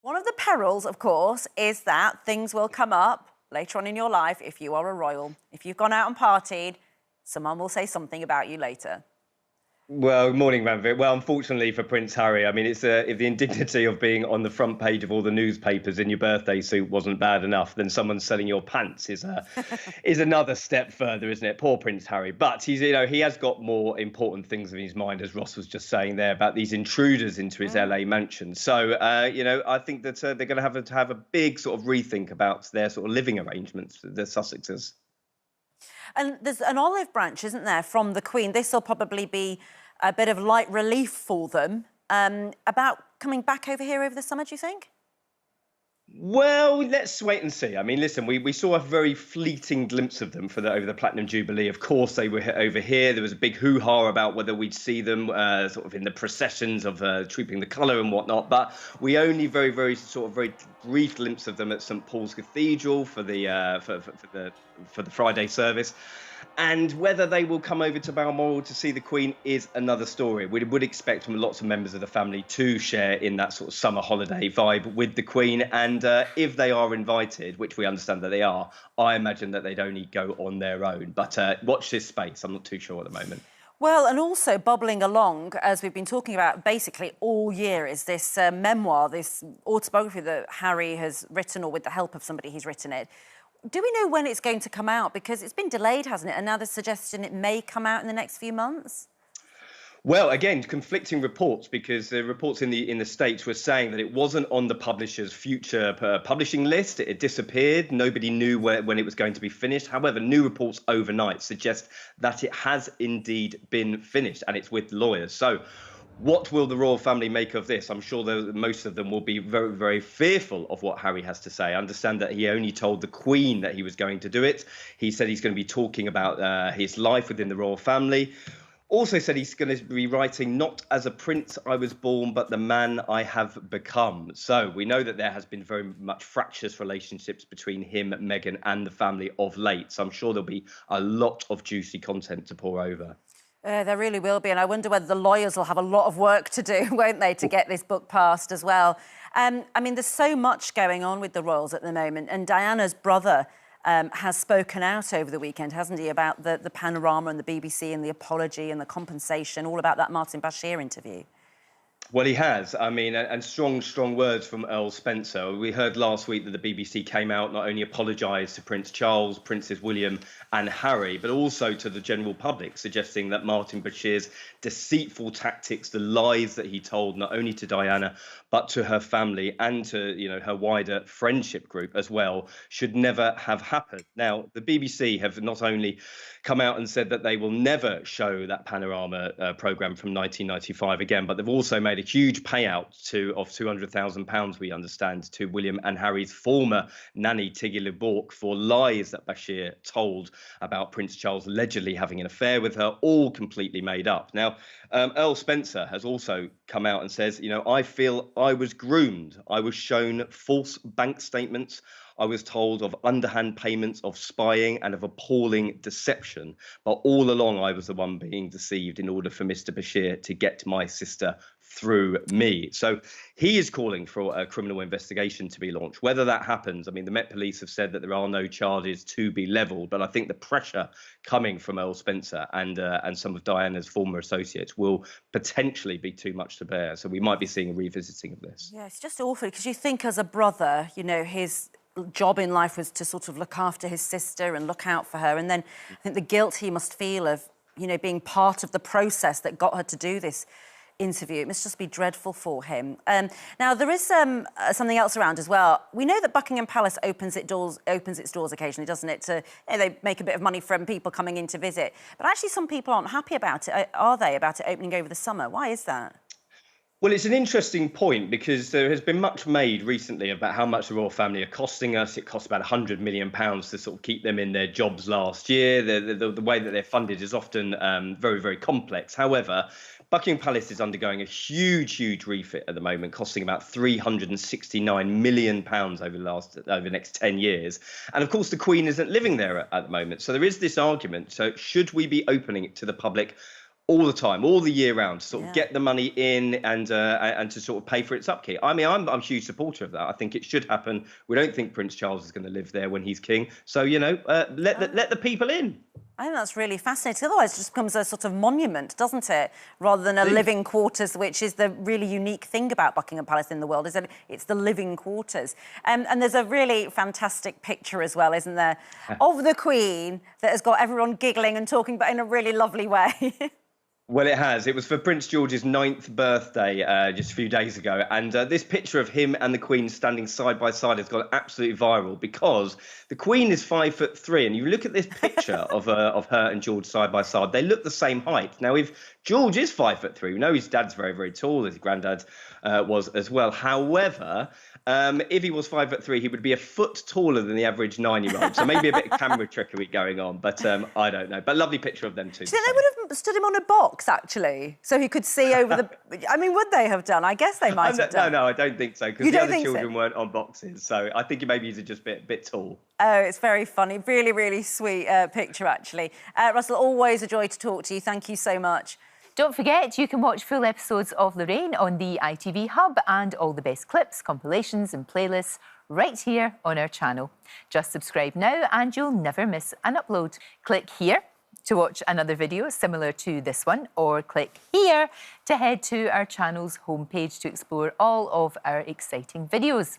One of the perils, of course, is that things will come up later on in your life if you are a royal. If you've gone out and partied, someone will say something about you later. Well, morning, Ranvir. Well, unfortunately for Prince Harry, I mean, if the indignity of being on the front page of all the newspapers in your birthday suit wasn't bad enough, then someone selling your pants is another step further, isn't it? Poor Prince Harry. But he has got more important things in his mind, as Ross was just saying there about these intruders into his LA mansion. So, I think that they're going to have a big sort of rethink about their sort of living arrangements, the Sussexes. And there's an olive branch, isn't there, from the Queen? This will probably be a bit of light relief for them about coming back over here over the summer, do you think? Well, let's wait and see. I mean, listen, we saw a very fleeting glimpse of them over the Platinum Jubilee. Of course, they were over here. There was a big hoo-ha about whether we'd see them sort of in the processions of Trooping the Colour and whatnot. But we only very brief glimpse of them at St Paul's Cathedral for the Friday service. And whether they will come over to Balmoral to see the Queen is another story. We would expect from lots of members of the family to share in that sort of summer holiday vibe with the Queen. And if they are invited, which we understand that they are, I imagine that they'd only go on their own. But watch this space. I'm not too sure at the moment. Well, and also bubbling along, as we've been talking about basically all year, is this memoir, this autobiography that Harry has written, or with the help of somebody he's written it. Do we know when it's going to come out? Because it's been delayed, hasn't it? And now there's suggestion it may come out in the next few months. Well, again, conflicting reports, because the reports in the States were saying that it wasn't on the publisher's future publishing list. It had disappeared. Nobody knew when it was going to be finished. However, new reports overnight suggest that it has indeed been finished, and it's with lawyers. So what will the royal family make of this? I'm sure that most of them will be very, very fearful of what Harry has to say. I understand that he only told the Queen that he was going to do it. He said he's going to be talking about his life within the royal family. Also said he's going to be writing, "Not as a prince I was born, but the man I have become." So we know that there has been very much fractious relationships between him, Meghan and the family of late. So I'm sure there'll be a lot of juicy content to pour over. There really will be, and I wonder whether the lawyers will have a lot of work to do, won't they, to get this book passed as well. I mean, there's so much going on with the royals at the moment, and Diana's brother has spoken out over the weekend, hasn't he, about the Panorama and the BBC and the apology and the compensation, all about that Martin Bashir interview. Well, he has. I mean, and strong words from Earl Spencer. We heard last week that the BBC came out, not only apologised to Prince Charles, Princes William and Harry, but also to the general public, suggesting that Martin Bashir's deceitful tactics, the lies that he told not only to Diana, but to her family and to, her wider friendship group as well, should never have happened. Now, the BBC have not only come out and said that they will never show that Panorama programme from 1995 again, but they've also made a huge payout of £200,000, we understand, to William and Harry's former nanny, Tiggy LeBork, for lies that Bashir told about Prince Charles allegedly having an affair with her, all completely made up. Now, Earl Spencer has also come out and says, I feel I was groomed. I was shown false bank statements. I was told of underhand payments, of spying and of appalling deception. But all along, I was the one being deceived in order for Mr. Bashir to get my sister through me. So he is calling for a criminal investigation to be launched. Whether that happens, I mean, the Met Police have said that there are no charges to be levelled, but I think the pressure coming from Earl Spencer and some of Diana's former associates will potentially be too much to bear. So we might be seeing a revisiting of this. Yeah, it's just awful, because you think as a brother, his job in life was to sort of look after his sister and look out for her. And then I think the guilt he must feel of, being part of the process that got her to do this interview. It must just be dreadful for him. Now, there is something else around as well. We know that Buckingham Palace opens its doors occasionally, doesn't it? They make a bit of money from people coming in to visit. But actually, some people aren't happy about it, are they, about it opening over the summer? Why is that? Well, it's an interesting point, because there has been much made recently about how much the royal family are costing us. It costs about £100 million to sort of keep them in their jobs last year. The way that they're funded is often very, very complex. However, Buckingham Palace is undergoing a huge refit at the moment, costing about £369 million over the next 10 years. And of course, the Queen isn't living there at the moment. So there is this argument. So should we be opening it to the public all the time, all the year round, to sort of Yeah. get the money in and to sort of pay for its upkeep. I mean, I'm a huge supporter of that. I think it should happen. We don't think Prince Charles is going to live there when he's king. So, you know, let the people in. I think that's really fascinating. Otherwise, it just becomes a sort of monument, doesn't it? Rather than a living quarters, which is the really unique thing about Buckingham Palace in the world, is that it's the living quarters. And there's a really fantastic picture as well, isn't there, of the Queen that has got everyone giggling and talking, but in a really lovely way. Well, it has. It was for Prince George's 9th birthday just a few days ago. And this picture of him and the Queen standing side by side has gone absolutely viral because the Queen is 5'3". And you look at this picture of her and George side by side, they look the same height. Now, if George is 5'3", we know his dad's very, very tall, his granddad was as well. However, if he was 5'3", he would be a foot taller than the average 9-year-old. So maybe a bit of camera trickery going on, but I don't know. But lovely picture of them too. Do you think they would have stood him on a box, actually, so he could see over the... I mean, would they have done? I guess they might have done. No, I don't think so, because the other children weren't on boxes. So I think maybe he's just a bit tall. Oh, it's very funny. Really, really sweet picture, actually. Russell, always a joy to talk to you. Thank you so much. Don't forget, you can watch full episodes of Lorraine on the ITV Hub and all the best clips, compilations and playlists right here on our channel. Just subscribe now and you'll never miss an upload. Click here to watch another video similar to this one, or click here to head to our channel's homepage to explore all of our exciting videos.